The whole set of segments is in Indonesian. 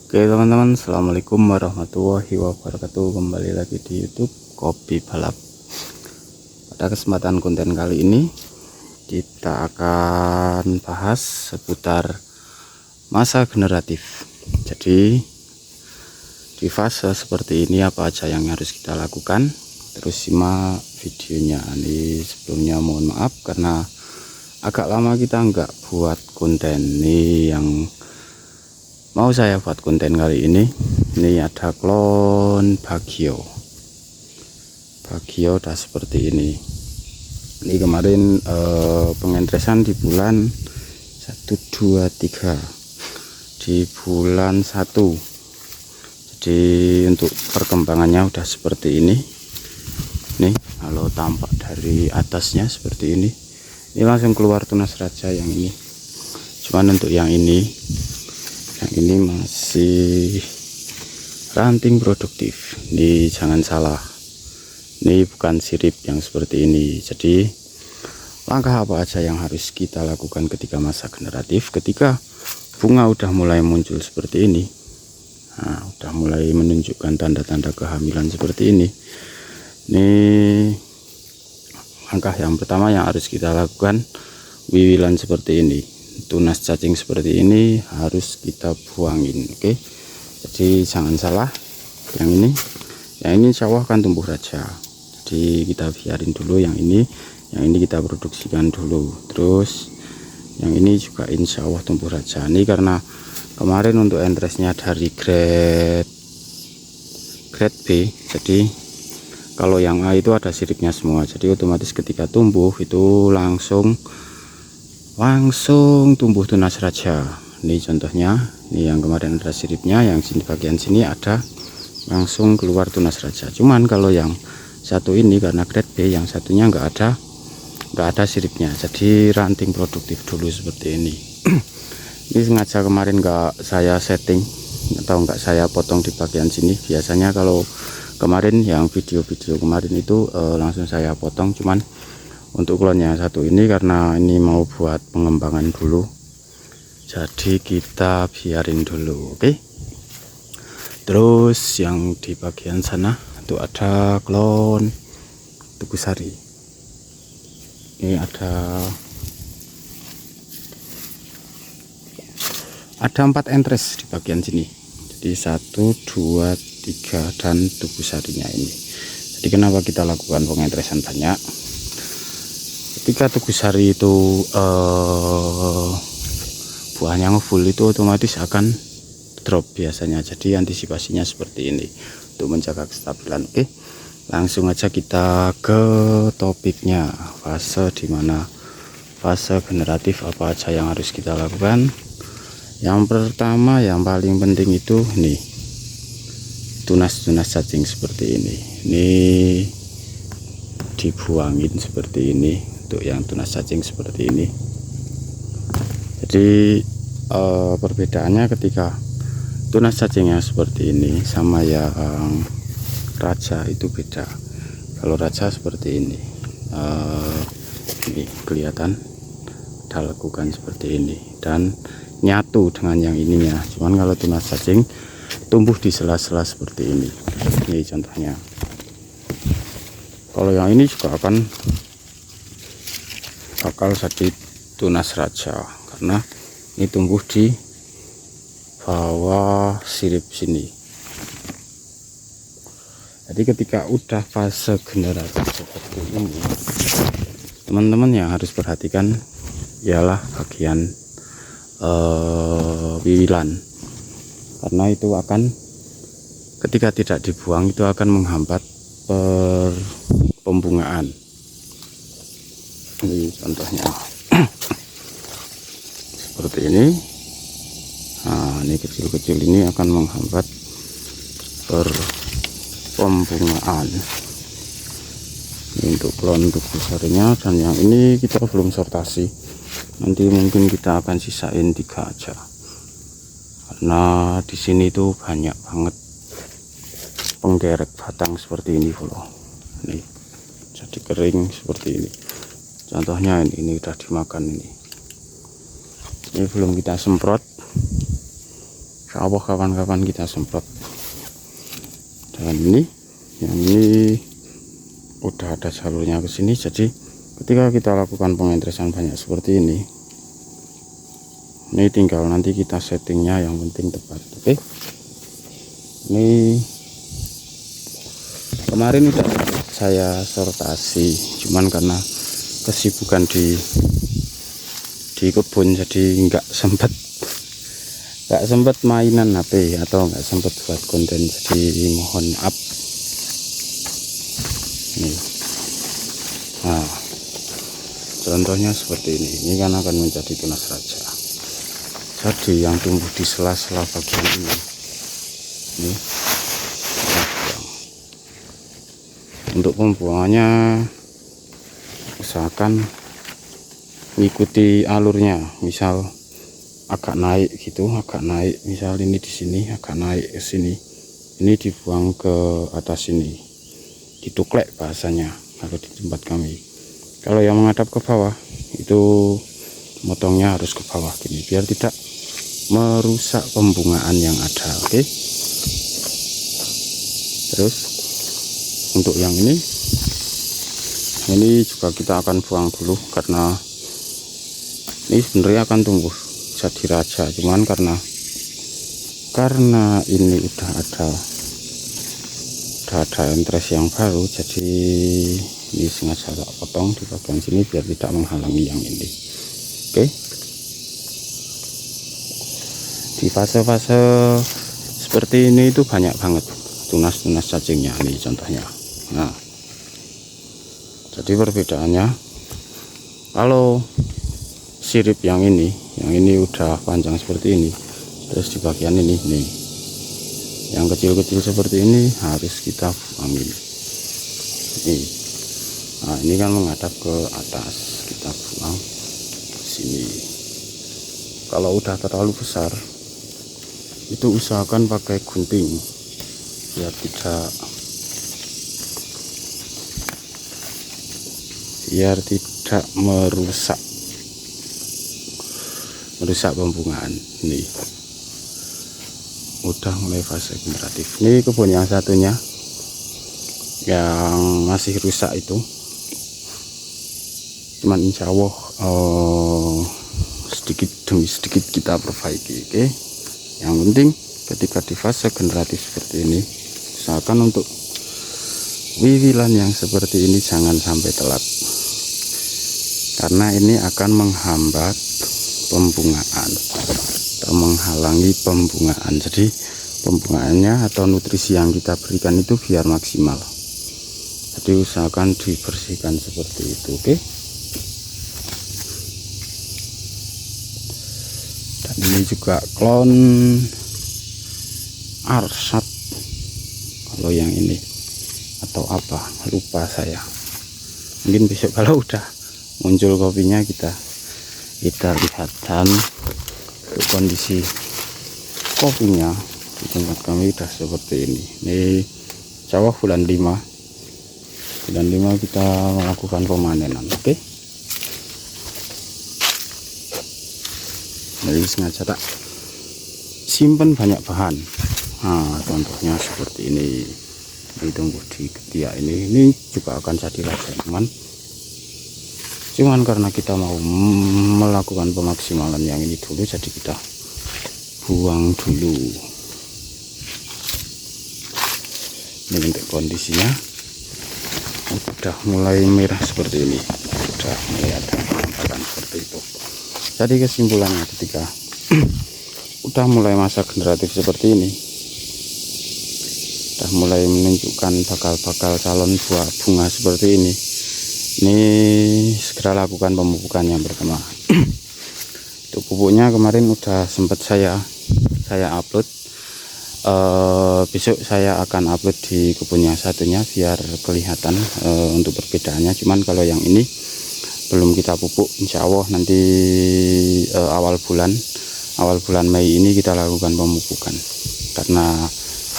Oke teman-teman, assalamualaikum warahmatullahi wabarakatuh. Kembali lagi di YouTube Kopi Balap. Pada kesempatan konten kali ini kita akan bahas seputar masa generatif. Jadi di fase seperti ini apa aja yang harus kita lakukan. Terus simak videonya. Ini sebelumnya mohon maaf karena agak lama kita nggak buat konten. Ini yang mau saya buat konten kali ini ada klon Bagio udah seperti ini kemarin pengentresan di bulan 1 2 3 di bulan 1. Jadi untuk perkembangannya udah seperti ini nih. Kalau tampak dari atasnya seperti ini langsung keluar tunas raja yang ini. Cuman untuk yang ini masih ranting produktif. Ini jangan salah, ini bukan sirip yang seperti ini. Jadi langkah apa aja yang harus kita lakukan ketika masa generatif, ketika bunga udah mulai muncul seperti ini, udah mulai menunjukkan tanda-tanda kehamilan seperti ini. Ini langkah yang pertama yang harus kita lakukan, wiwilan seperti ini, tunas cacing seperti ini harus kita buangin. Oke, jadi jangan salah, yang ini insya Allah akan tumbuh raja. Jadi kita biarin dulu yang ini kita produksikan dulu. Terus yang ini juga insya Allah tumbuh raja. Ini karena kemarin untuk entresnya dari grade B, jadi kalau yang A itu ada siripnya semua, jadi otomatis ketika tumbuh itu langsung tumbuh tunas raja. Ini contohnya, ini yang kemarin ada siripnya, yang sini bagian sini ada langsung keluar tunas raja. Cuman kalau yang satu ini karena grade B, yang satunya nggak ada siripnya, jadi ranting produktif dulu seperti ini. Ini sengaja kemarin nggak saya setting atau nggak saya potong di bagian sini. Biasanya kalau kemarin yang video-video kemarin itu langsung saya potong, cuman untuk klon yang satu ini karena ini mau buat pengembangan dulu, jadi kita biarin dulu. Oke. Terus yang di bagian sana itu ada klon Tugu Sari. Ini ada 4 entres di bagian sini. Jadi 1 2 3 dan Tugu Sarinya ini. Jadi kenapa kita lakukan pengentresan banyak? Ketika Tugu Sari itu buahnya ngefull itu otomatis akan drop biasanya. Jadi antisipasinya seperti ini untuk menjaga kestabilan. Oke, langsung aja kita ke topiknya, fase dimana fase generatif apa aja yang harus kita lakukan. Yang pertama yang paling penting itu nih, tunas-tunas cacing seperti ini dibuangin seperti ini. Untuk yang tunas cacing seperti ini, jadi perbedaannya ketika tunas cacing yang seperti ini sama yang raja itu beda. Kalau raja seperti ini kelihatan kita lakukan seperti ini dan nyatu dengan yang ininya. Cuman kalau tunas cacing tumbuh di sela-sela seperti ini. Ini contohnya. Kalau yang ini juga bakal jadi tunas raja karena ini tumbuh di bawah sirip sini. Jadi ketika udah fase generatif seperti ini, teman-teman yang harus perhatikan ialah bagian wiwilan, karena itu akan ketika tidak dibuang itu akan menghambat pembungaan. Ini contohnya seperti ini. Ini kecil-kecil ini akan menghambat pembungaan. Ini untuk klon Tugu Sarinya, dan yang ini kita belum sortasi. Nanti mungkin kita akan sisain 3 aja, karena di sini tuh banyak banget penggerek batang seperti ini loh. Nih jadi kering seperti ini. Contohnya ini udah dimakan ini belum kita semprot. Insya Allah kapan-kapan kita semprot. Dan ini yang ini udah ada jalurnya ke sini, jadi ketika kita lakukan pengentesan banyak seperti ini tinggal nanti kita settingnya, yang penting tepat. Oke, ini kemarin udah saya sortasi, cuman karena kesibukan di kebun jadi nggak sempet mainan HP atau nggak sempet buat konten, jadi mohon maaf. Nih, nah contohnya seperti ini kan akan menjadi tunas raja. Jadi yang tumbuh di sela-sela bagian ini untuk pembuangannya usahakan mengikuti alurnya, misal agak naik gitu, misal ini di sini agak naik ke sini, ini dibuang ke atas sini, dituklek bahasanya kalau di tempat kami. Kalau yang menghadap ke bawah itu motongnya harus ke bawah gini, biar tidak merusak pembungaan yang ada. Oke, terus untuk yang ini juga kita akan buang dulu, karena ini sebenarnya akan tumbuh jadi raja, cuman karena ini udah ada entres yang baru, jadi ini sengaja tak potong di bagian sini biar tidak menghalangi yang ini. Oke, di fase-fase seperti ini itu banyak banget tunas-tunas cacingnya. Ini contohnya. Nah, jadi perbedaannya, kalau sirip yang ini udah panjang seperti ini, terus di bagian ini nih, yang kecil-kecil seperti ini harus kita buang ini. Nah, ini kan menghadap ke atas, kita buang sini. Kalau udah terlalu besar itu usahakan pakai gunting biar tidak merusak pembungaan. Ini udah mulai fase generatif. Ini kebun yang satunya yang masih rusak itu, cuman insya Allah sedikit demi sedikit kita perbaiki. Oke, yang penting ketika di fase generatif seperti ini, usahakan untuk wiwilan yang seperti ini jangan sampai telat, karena ini akan menghambat pembungaan atau menghalangi pembungaan. Jadi pembungaannya atau nutrisi yang kita berikan itu biar maksimal, jadi usahakan dibersihkan seperti itu. Oke, dan ini juga klon arsat kalau yang ini, atau apa lupa saya, mungkin besok kalau udah muncul kopinya kita lihat. Dan untuk kondisi kopinya di tempat kami udah seperti ini. Ini Jawa bulan 5 kita melakukan pemanenan. Oke, jadi sengaja tak simpan banyak bahan. Nah, contohnya seperti ini tumbuh di ketiak ini juga akan jadi raja, cuman karena kita mau melakukan pemaksimalan yang ini dulu, jadi kita buang dulu. Ini bentuk kondisinya udah mulai merah seperti ini, udah mulai ada penampakan seperti itu. Jadi kesimpulannya, ketika udah mulai masa generatif seperti ini, udah mulai menunjukkan bakal calon buah bunga seperti ini segera lakukan pemupukan yang pertama. Untuk pupuknya kemarin udah sempat saya upload. Besok saya akan upload di kebun yang satunya biar kelihatan untuk perbedaannya. Cuman kalau yang ini belum kita pupuk, insya Allah nanti awal bulan Mei ini kita lakukan pemupukan, karena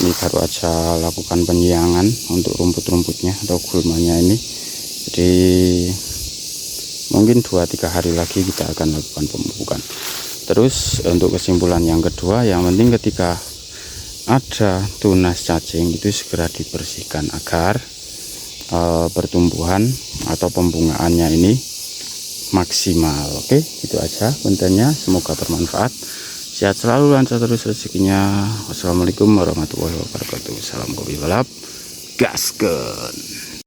ini baru aja lakukan penyiangan untuk rumput-rumputnya atau gulmanya ini. Jadi mungkin 2-3 hari lagi kita akan lakukan pemupukan. Terus untuk kesimpulan yang kedua, yang penting ketika ada tunas cacing itu segera dibersihkan agar pertumbuhan atau pembungaannya ini maksimal. Oke, itu aja kontennya, semoga bermanfaat. Sehat selalu, lancar terus rezekinya. Wassalamualaikum warahmatullahi wabarakatuh. Salam kopi balap, gaskeun.